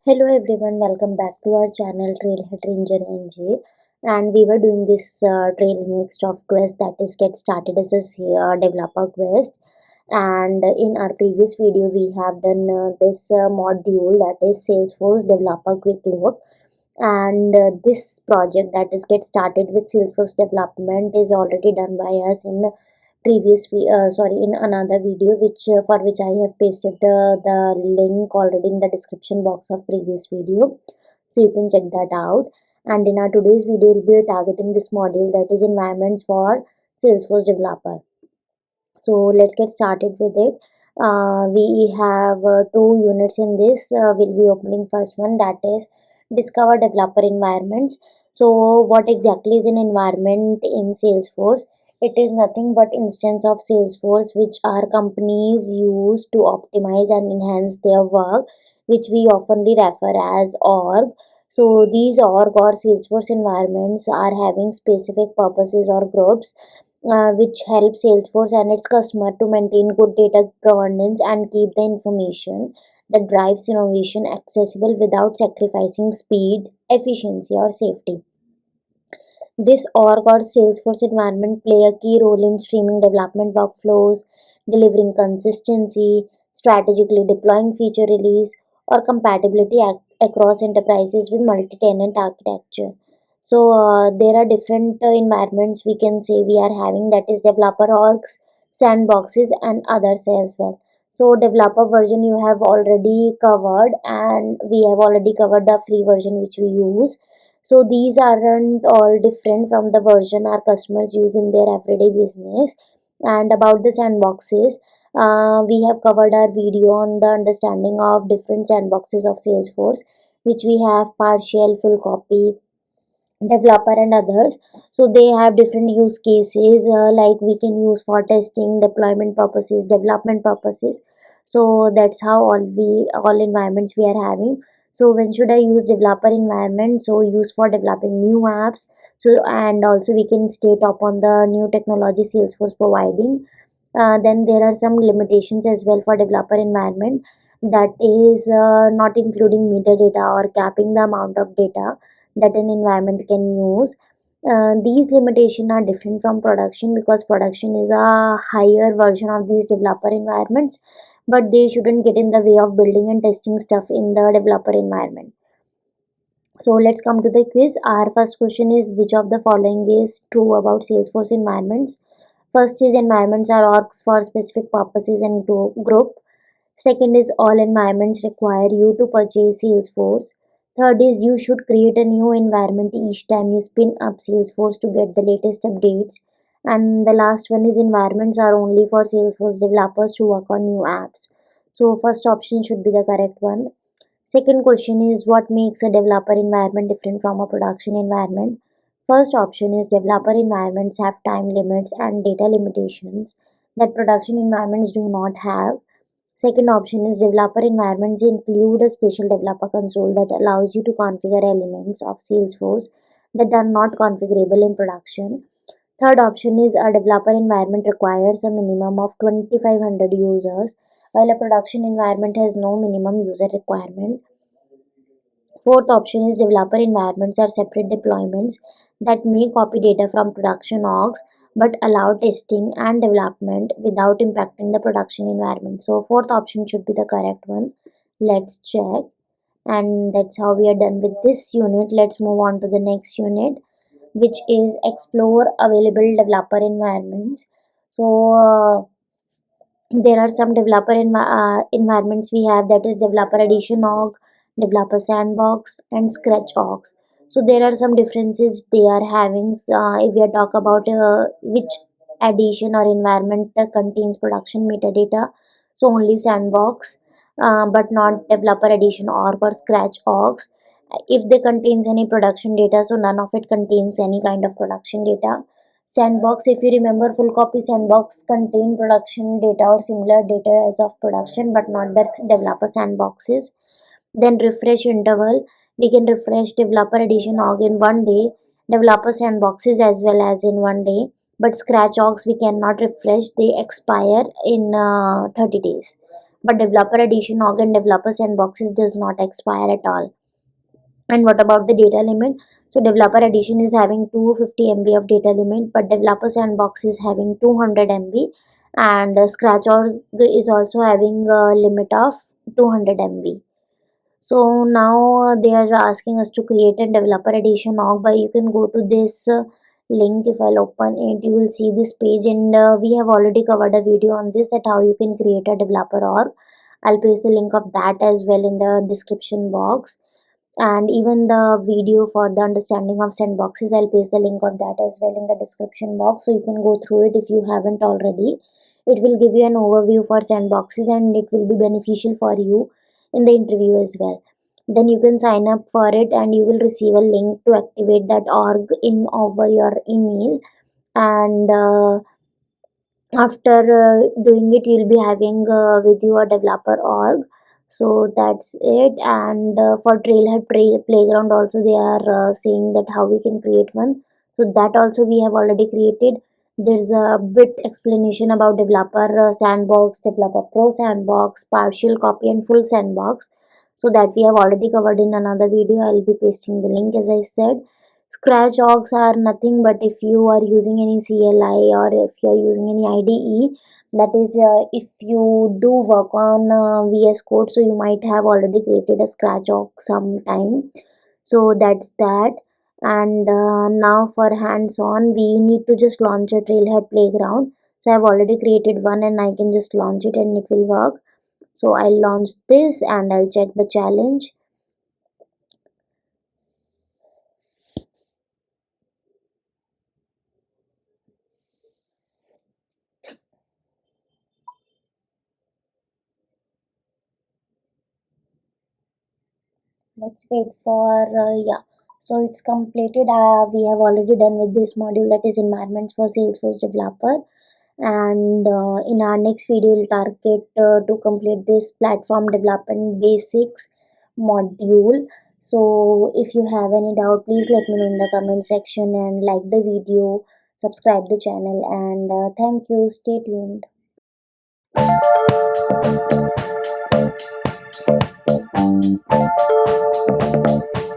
Hello everyone, welcome back to our channel Trailhead Ranger NJ. And we were doing this trail mixed of quest, that is get started as a developer quest. And in our previous video we have done this module, that is Salesforce developer quick look. And this project, that is get started with Salesforce development, is already done by us in in another video, which for which I have pasted the link already in the description box of previous video, so you can check that out. And in our today's video we'll be targeting this module, that is environments for Salesforce developer. So let's get started with it. We have two units in this. We'll be opening first one, that is discover developer environments. So what exactly is an environment in Salesforce? It is nothing but instance of Salesforce which our companies use to optimize and enhance their work, which we oftenly refer as org. So these org or Salesforce environments are having specific purposes or groups which help Salesforce and its customer to maintain good data governance and keep the information that drives innovation accessible without sacrificing speed, efficiency, or safety. This org or Salesforce environment play a key role in streaming development workflows, delivering consistency, strategically deploying feature release, or compatibility across enterprises with multi-tenant architecture. So there are different environments we can say we are having, that is developer orgs, sandboxes, and others as well. So developer version you have already covered, and we have already covered the free version which we use. So these aren't all different from the version our customers use in their everyday business. And about the sandboxes, we have covered our video on the understanding of different sandboxes of Salesforce, which we have partial, full copy, developer, and others. So they have different use cases, like we can use for testing, deployment purposes, development purposes. So that's how all environments we are having. So when should I use developer environment? So use for developing new apps. So and also we can stay top on the new technology Salesforce providing. Then there are some limitations as well for developer environment, that is not including metadata or capping the amount of data that an environment can use. These limitations are different from production, because production is a higher version of these developer environments, but they shouldn't get in the way of building and testing stuff in the developer environment. So let's come to the quiz. Our first question is, which of the following is true about Salesforce environments? First is, environments are orgs for specific purposes and group. Second is, all environments require you to purchase Salesforce. Third is, you should create a new environment each time you spin up Salesforce to get the latest updates. And the last one is, environments are only for Salesforce developers to work on new apps. So first option should be the correct one. Second question is, what makes a developer environment different from a production environment? First option is, developer environments have time limits and data limitations that production environments do not have. Second option is, developer environments include a special developer console that allows you to configure elements of Salesforce that are not configurable in production. Third option is, a developer environment requires a minimum of 2500 users, while a production environment has no minimum user requirement. Fourth option is, developer environments are separate deployments that may copy data from production orgs but allow testing and development without impacting the production environment. So fourth option should be the correct one. Let's check. And that's how we are done with this unit. Let's move on to the next unit, which is explore available developer environments. So there are some developer environments we have, that is developer edition org, developer sandbox, and scratch orgs. So there are some differences they are having. If we are talk about which edition or environment contains production metadata, so only sandbox, but not developer edition org or scratch orgs. If they contains any production data, so none of it contains any kind of production data. Sandbox, if you remember, full copy sandbox contain production data or similar data as of production, but not that developer sandboxes. Then refresh interval, we can refresh developer edition org in 1 day, developer sandboxes as well as in 1 day, but scratch orgs we cannot refresh, they expire in 30 days. but developer edition org and developer sandboxes does not expire at all. And what about the data limit? So developer edition is having 250 MB of data limit, but developer sandbox is having 200 MB, and scratch org is also having a limit of 200 MB. So now they are asking us to create a developer edition org, but you can go to this link. If I'll open it, you will see this page, and we have already covered a video on this, that how you can create a developer org. I'll paste the link of that as well in the description box, and even the video for the understanding of sandboxes, I'll paste the link of that as well in the description box, so you can go through it if you haven't already. It will give you an overview for sandboxes, and it will be beneficial for you in the interview as well. Then you can sign up for it, and you will receive a link to activate that org in over your email. And after doing it, you'll be having with you a developer org. So that's it. And for Trailhead playground also, they are saying that how we can create one, so that also we have already created. There's a bit explanation about developer sandbox, developer pro sandbox, partial copy and full sandbox, so that we have already covered in another video. I'll be pasting the link. As I said, scratch orgs are nothing but if you are using any CLI, or if you are using any IDE, that is if you do work on VS Code, so you might have already created a scratch org sometime. So that's that. And now for hands-on, we need to just launch a Trailhead playground. So I've already created one, and I can just launch it and it will work. So I'll launch this and I'll check the challenge. Let's wait for yeah. So it's completed. We have already done with this module, that is environments for Salesforce developer. And in our next video, we'll target to complete this platform development basics module. So if you have any doubt, please let me know in the comment section, and like the video, subscribe the channel, and thank you. Stay tuned.